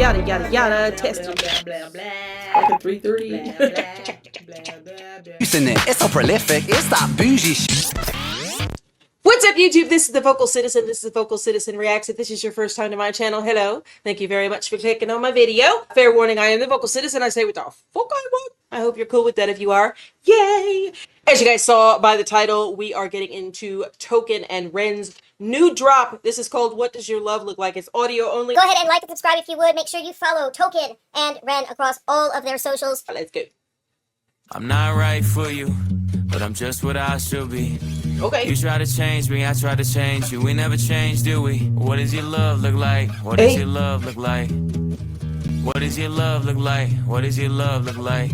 Yada, yada, yada. Test it. 3:30. It's so prolific. It's that bougie shit. What's up, YouTube? This is the Vocal Citizen. This is the Vocal Citizen Reacts. If this is your first time to my channel, hello. Thank you very much for clicking on my video. Fair warning, I am the Vocal Citizen. I say what the fuck I want. I hope you're cool with that if you are. Yay! As you guys saw by the title, we are getting into Token and Ren's new drop. This is called What Does Your Love Look Like? It's audio only. Go ahead and like and subscribe if you would. Make sure you follow Token and Ren across all of their socials. Let's go. I'm not right for you, but I'm just what I should be. Okay. You try to change me, I try to change you. We never change, do we? What does your love look like? What does your love look like? What does your love look like? What does your love look like?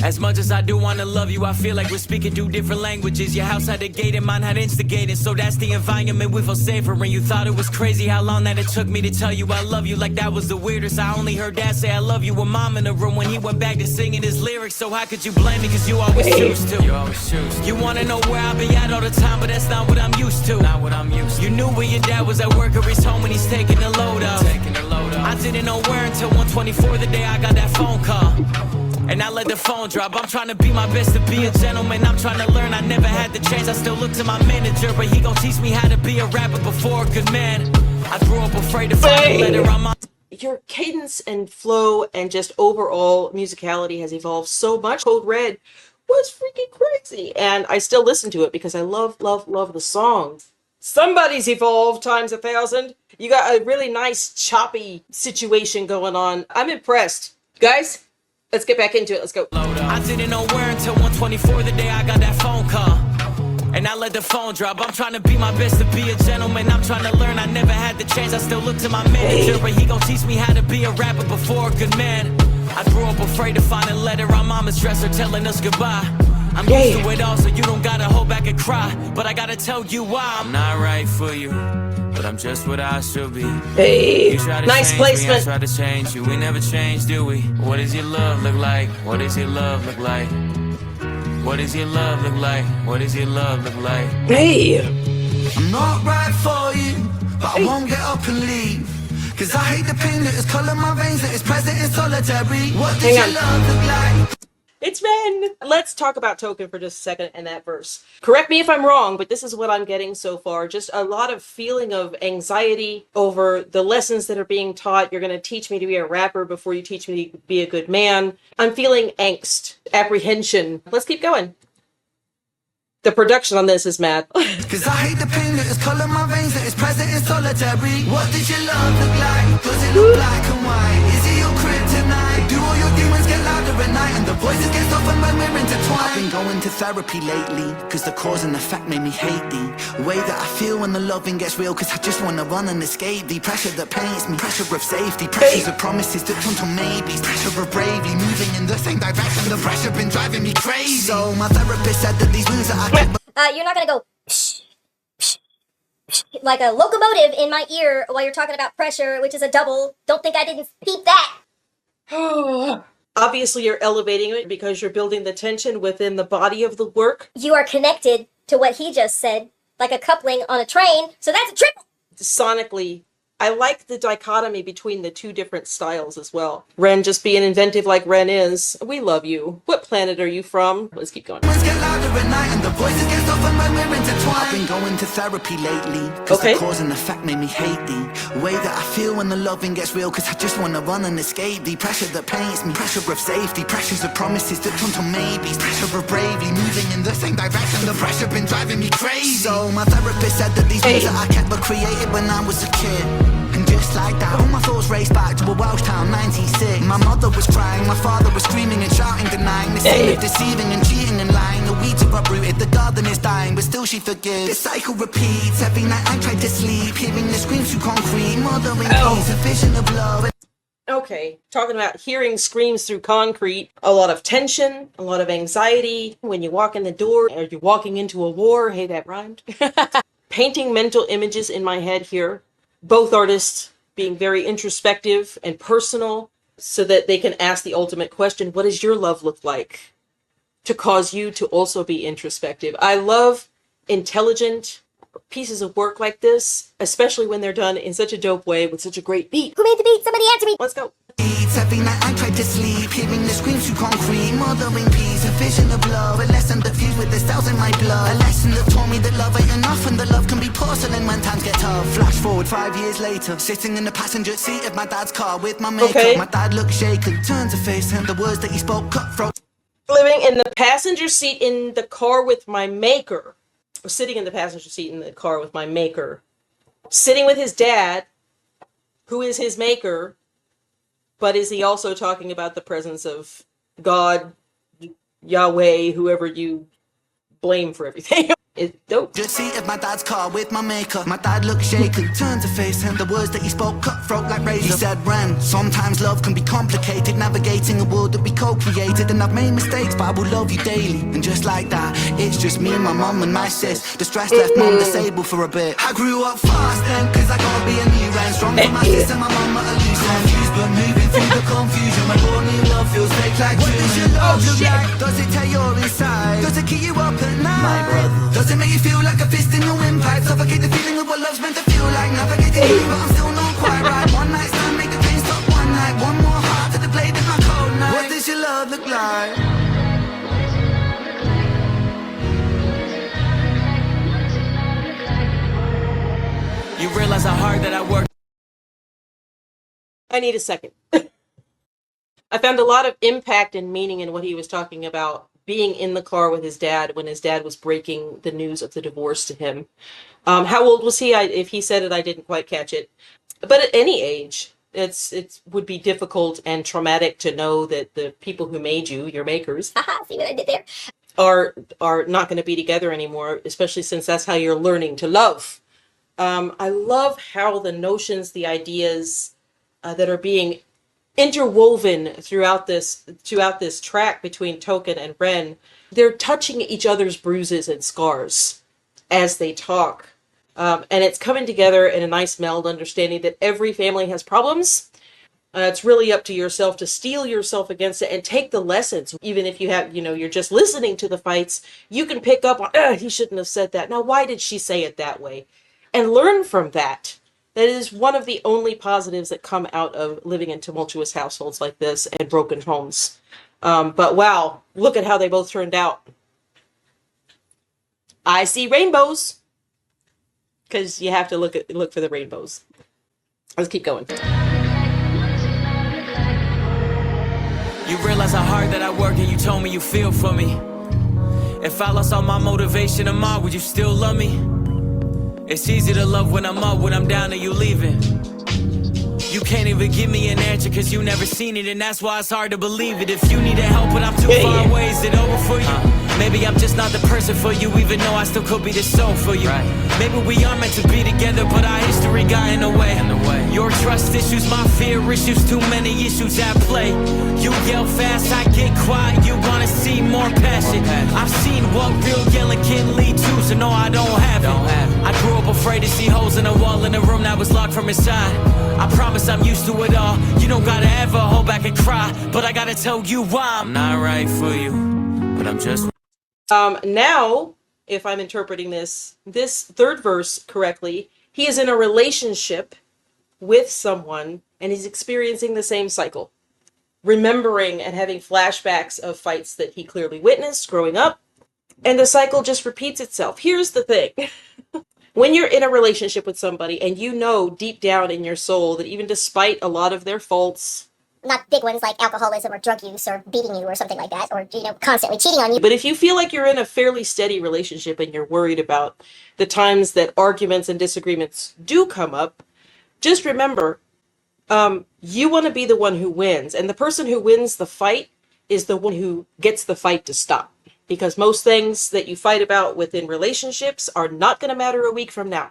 As much as I do want to love you, I feel like we're speaking two different languages. Your house had a gate and mine had instigated, so that's the environment we feel safer in. You thought it was crazy how long that it took me to tell you I love you, like that was the weirdest. I only heard dad say I love you with mom in the room when he went back to singing his lyrics. So how could you blame me, cause you always choose to. You always choose to. You want to know where I be at all the time, but that's not what I'm used to. Not what I'm used to. You knew where your dad was at work or he's home when he's taking the load off. I didn't know where until 1:24 the day I got that phone call. And I let the phone drop. I'm trying to be my best to be a gentleman. I'm trying to learn, I never had the chance. I still look to my manager, but he gon' teach me how to be a rapper before. Cause man, I grew up afraid to find a letter on my... Your cadence and flow and just overall musicality has evolved so much. Code Red was freaking crazy. And I still listen to it because I love, love, love the songs. Somebody's evolved times 1,000. You got a really nice choppy situation going on. I'm impressed. Guys, let's get back into it. Let's go. I didn't know where until 1:24 the day I got that phone call. And I let the phone drop. I'm trying to be my best to be a gentleman. I'm trying to learn, I never had the chance. I still look to my manager, but he gon' teach me how to be a rapper before. Good man, I grew up afraid to find a letter on mama's dresser telling us goodbye. I'm used to it all, so you don't gotta hold back and cry. But I gotta tell you why I'm not right for you, but I'm just what I should be. Hey, nice placement. I try to change you. We never change, do we? What does your love look like? What does your love look like? What does your love look like? What does your love look like? Hey, I'm not right for you, but I won't get up and leave. Cause I hate the pain that is coloring my veins, that is present in solitary. What does your love look like? it's Ren. Let's talk about Token for just a second and that verse. Correct me if I'm wrong, but this is what I'm getting so far. Just a lot of feeling of anxiety over the lessons that are being taught. You're going to teach me to be a rapper before you teach me to be a good man. I'm feeling angst, apprehension. Let's keep going. The production on this is mad. Cause I hate the pain that is coloring my veins, that is present in solitary. What does your love look like? Does it look black and white? Is it your kryptonite? Do all your demons get louder at night and the voices get softened when we're intertwined? I've been going to therapy lately, cause the cause and the fact made me hate the way that I feel when the loving gets real. Cause I just wanna run and escape the pressure that paints me. Pressure of safety, pressures of promises that turn to maybes. Pressure of bravely moving in the same direction. The pressure been driving me crazy. So my therapist said that these wounds that I You're not gonna go psh, psh, psh, like a locomotive in my ear while you're talking about pressure, which is a double. Don't think I didn't peep that. Obviously, you're elevating it because you're building the tension within the body of the work. You are connected to what he just said, like a coupling on a train, so that's a triple. Sonically, I like the dichotomy between the two different styles as well. Ren just being inventive like Ren is. We love you. What planet are you from? Let's keep going. get louder at night and the voices get softened when we're intertwined. I've been going to therapy lately, cause the cause and the fact made me hate the way that I feel when the loving gets real. Cause I just wanna run and escape the pressure that paints me. Pressure of safety, pressures of promises that turn to maybes. Pressure of bravely moving in the same direction. The pressure been driving me crazy. So my therapist said that these things that I kept were created when I was a kid. And just like that, all my thoughts raced back to a Welsh town, 96. My mother was crying, my father was screaming and shouting, denying the sin of deceiving and cheating and lying. The weeds are uprooted, the garden is dying, but still she forgives. This cycle repeats, every night I try to sleep, hearing the screams through concrete, mothering peace, a vision of love. Okay, talking about hearing screams through concrete, a lot of tension, a lot of anxiety when you walk in the door or you're walking into a war. Hey, that rhymed. Painting mental images in my head here. Both artists being very introspective and personal so that they can ask the ultimate question, what does your love look like? To cause you to also be introspective. I love intelligent, pieces of work like this, especially when they're done in such a dope way with such a great beat. Who made the beat? Somebody answer me. Let's go. Every night I try to sleep, hearing the screams through concrete, mothering peace, a vision of love, a lesson diffused with the cells in my blood, a lesson that taught me that love ain't enough and that love can be porcelain when times get tough. Flash forward 5 years later, sitting in the passenger seat of my dad's car with my makeup. Okay. My dad looked shaken, turned to face him, the words that he spoke cutthroat. Living in the passenger seat in the car with my maker, or sitting in the passenger seat in the car with my maker, sitting with his dad, who is his maker, but is he also talking about the presence of God, Yahweh, whoever you blame for everything? It's dope. Just seat of my dad's car with my maker. My dad looked shaken, turned to face him. The words that he spoke cutthroat like razor. He said, Ren, sometimes love can be complicated, navigating a world that we co-created. And I've made mistakes, but I will love you daily. And just like that, it's just me, my mum and my sis. The stress left mum disabled for a bit. I grew up fast then, cause I gotta be a new Ren. Strong for my sis and my mum at a loose end. Confused but moving through the confusion. My born new love feels fake like what does your love look like? Does it tear your inside? Does it keep you up at night? My brother. Does it make you feel like a fist in your windpipe? Suffocate the feeling of what love's meant to feel like. Navigating you, but I'm still not quite right. One night stand, make the pain stop one night. One more heart to the blade of my cold night. What does your love look like? You realize how hard that I work. I need a second. I found a lot of impact and meaning in what he was talking about being in the car with his dad when his dad was breaking the news of the divorce to him. How old was he? If he said it, I didn't quite catch it. But at any age, it would be difficult and traumatic to know that the people who made you, your makers, Haha, see what I did there? are not going to be together anymore, especially since that's how you're learning to love. I love how the notions, the ideas that are being interwoven throughout this track between Token and Ren, they're touching each other's bruises and scars as they talk. And it's coming together in a nice meld, understanding that every family has problems. It's really up to yourself to steel yourself against it and take the lessons. Even if you have, you're just listening to the fights, you can pick up on, he shouldn't have said that. Now, why did she say it that way? And learn from that. That is one of the only positives that come out of living in tumultuous households like this and broken homes. But wow, look at how they both turned out. I see rainbows. Because you have to look for the rainbows. Let's keep going. You realize how hard that I work and you told me you feel for me. If I lost all my motivation tomorrow, would you still love me? It's easy to love when I'm up, when I'm down and you leaving. You can't even give me an answer cause you never seen it, and that's why it's hard to believe it. If you need help but I'm too far away, is it over for you? Maybe I'm just not the person for you, even though I still could be the soul for you. Maybe we are meant to be together, but our history got in the way. Your trust issues, my fear issues, too many issues at play. You yell fast, I get quiet, you wanna see more passion. I've seen what real yelling can lead to, so no, I don't have it. I grew up afraid to see holes in a wall in a room that was locked from inside. I promise I'm used to it all. You don't gotta ever hold back and cry, but I gotta tell you why I'm not right for you, but I'm just... Now, if I'm interpreting this third verse correctly, he is in a relationship with someone and he's experiencing the same cycle. Remembering and having flashbacks of fights that he clearly witnessed growing up. And the cycle just repeats itself. Here's the thing. When you're in a relationship with somebody and you know deep down in your soul that even despite a lot of their faults, Not big ones like alcoholism or drug use or beating you or something like that, or, constantly cheating on you. but if you feel like you're in a fairly steady relationship and you're worried about the times that arguments and disagreements do come up, just remember, you want to be the one who wins. And the person who wins the fight is the one who gets the fight to stop. Because most things that you fight about within relationships are not going to matter a week from now.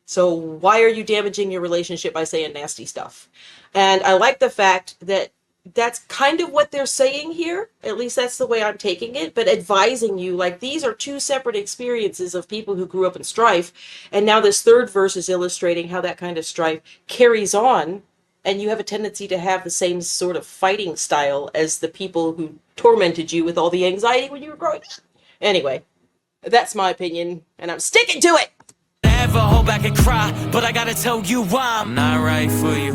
So why are you damaging your relationship by saying nasty stuff? And I like the fact that that's kind of what they're saying here. At least that's the way I'm taking it. But advising you, like, these are two separate experiences of people who grew up in strife. And now this third verse is illustrating how that kind of strife carries on. And you have a tendency to have the same sort of fighting style as the people who tormented you with all the anxiety when you were growing up. Anyway, that's my opinion, and I'm sticking to it. never hold back and cry, but I gotta tell you why I'm not right for you,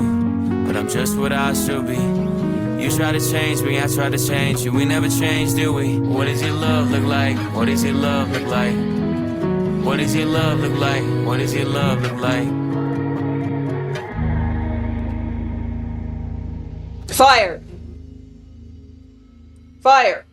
but I'm just what I should be. You try to change me, I try to change you. We never change, do we? What does your love look like? What does your love look like? What does your love look like? What does your love look like? Fire. Fire.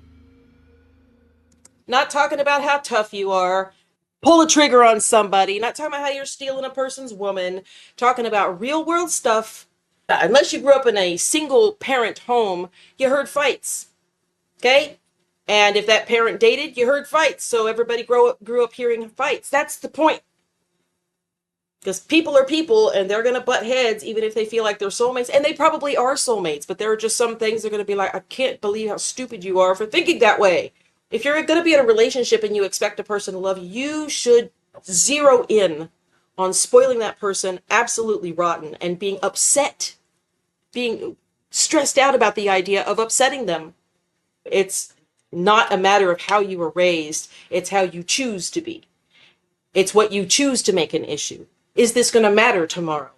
Not talking about how tough you are. Pull a trigger on somebody. Not talking about how you're stealing a person's woman. Talking about real world stuff. Unless you grew up in a single parent home, you heard fights. Okay? And if that parent dated, you heard fights. So everybody grew up hearing fights. That's the point. Because people are people and they're going to butt heads even if they feel like they're soulmates. And they probably are soulmates. But there are just some things they're going to be like, I can't believe how stupid you are for thinking that way. If you're going to be in a relationship and you expect a person to love you, you should zero in on spoiling that person absolutely rotten and being upset, being stressed out about the idea of upsetting them. It's not a matter of how you were raised. It's how you choose to be. It's what you choose to make an issue. Is this going to matter tomorrow?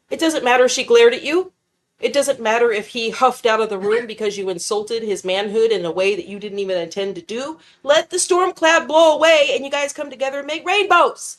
It doesn't matter if she glared at you. It doesn't matter if he huffed out of the room because you insulted his manhood in a way that you didn't even intend to do. Let the storm cloud blow away and you guys come together and make rainbows.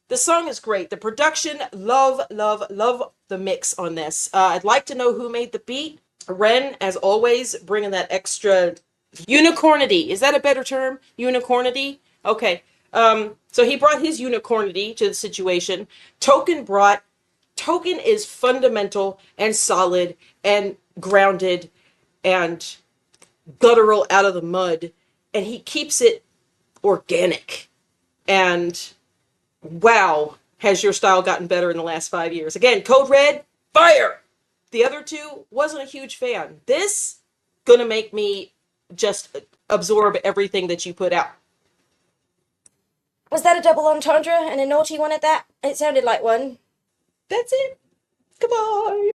The song is great. The production, love, love, love the mix on this. I'd like to know who made the beat. Ren, as always, bringing that extra unicornity. Is that a better term? Unicornity? Okay. So he brought his unicornity to the situation. Token is fundamental and solid and grounded and guttural out of the mud. And he keeps it organic. And wow, has your style gotten better in the last 5 years. Again, Code Red, fire! The other two, wasn't a huge fan. This, gonna make me just absorb everything that you put out. Was that a double entendre and a naughty one at that? It sounded like one. That's it. Goodbye.